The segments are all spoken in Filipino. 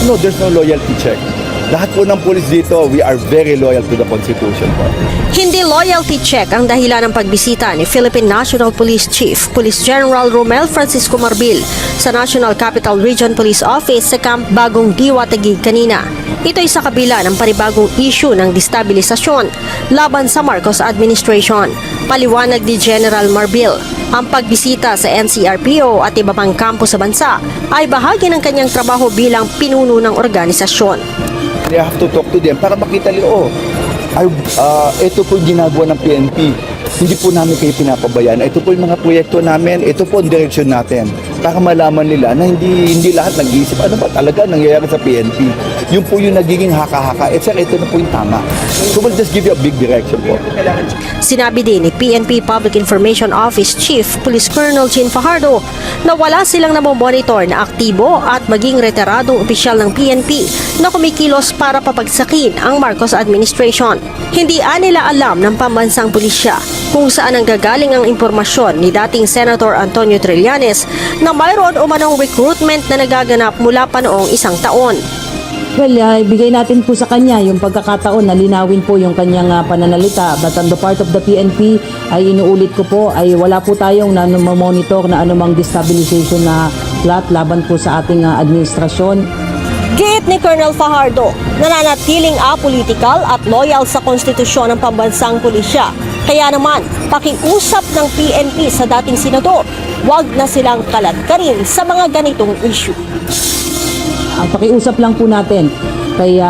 No, there's no loyalty check. Lahat po ng police dito, we are very loyal to the Constitution po. Hindi loyalty check ang dahilan ng pagbisita ni Philippine National Police Chief Police General Romel Francisco Marbil sa National Capital Region Police Office sa Camp Bagong Diwa, Taguig kanina. Ito'y sa kabila ng panibagong issue ng destabilisasyon laban sa Marcos administration. Paliwanag ni General Marbil, ang pagbisita sa NCRPO at iba pang kampo sa bansa ay bahagi ng kanyang trabaho bilang pinuno ng organisasyon. They have to talk to them para makita nila, ito po yung ginagawa ng PNP. Hindi po namin kayo pinapabayaan. Ito po yung mga proyekto namin, ito po ang direksyon natin. Para malaman nila na hindi lahat nag-iisip, ano ba talaga nangyayari sa PNP. Yun po yung nagiging haka-haka. Ito na po yung tama. So we'll just give you a big direction po. Sinabi din ni PNP Public Information Office Chief Police Colonel Jean Fajardo na wala silang namomonitor na aktibo at maging retiradong opisyal ng PNP na kumikilos para papagsakin ang Marcos administration. Hindi nila alam ng pambansang pulisya kung saan ang gagaling ang impormasyon ni dating Senator Antonio Trillanes na mayroon umanong recruitment na nagaganap mula pa noong isang taon. Well, ibigay natin po sa kanya yung pagkakataon na linawin po yung kanyang pananalita. But on the part of the PNP, ay inuulit ko po, ay wala po tayong monitor na anumang destabilization na plot laban po sa ating administrasyon. Giit ni Colonel Fajardo, nananatiling apolitical at loyal sa konstitusyon ng pambansang pulisya. Kaya naman, pakiusap ng PNP sa dating senador, wag na silang kaladkarin sa mga ganitong issue. Ang pakiusap lang po natin kay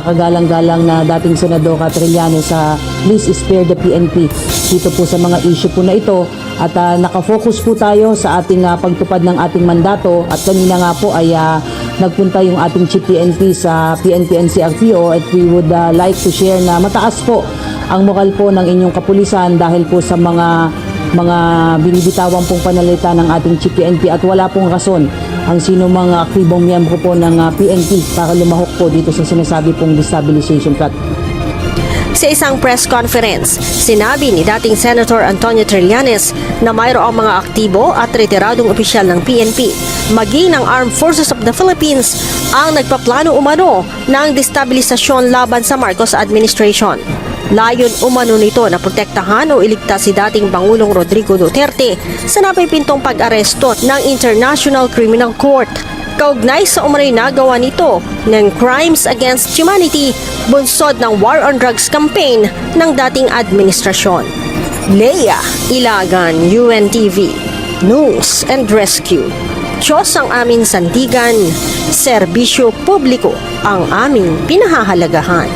kagalang-galang na dating Senador Trillanes sa please spare the PNP dito po sa mga issue po na ito at nakafocus po tayo sa ating pagtupad ng ating mandato at kanina nga po ay nagpunta yung ating Chief PNP sa PNP NCRPO at we would like to share na mataas po ang moral po ng inyong kapulisan dahil po sa mga binibitawan pong panalita ng ating Chief PNP at wala pong rason ang sino mga aktibong miyembro po ng PNP para lumahok po dito sa sinasabi pong destabilization plot. Sa isang press conference, sinabi ni dating Senator Antonio Trillanes na mayroong mga aktibo at retiradong opisyal ng PNP, maging ng Armed Forces of the Philippines, ang nagpaplano umano ng destabilisasyon laban sa Marcos administration. Layon umano nito na protektahan o iligtas si dating Pangulong Rodrigo Duterte sa napipintong pag-aresto ng International Criminal Court. Kaugnay sa umanay nagawa nito ng Crimes Against Humanity, bunsod ng War on Drugs campaign ng dating administrasyon. Leia Ilagan, UNTV, News and Rescue. Diyos ang aming sandigan, serbisyo publiko ang aming pinahahalagahan.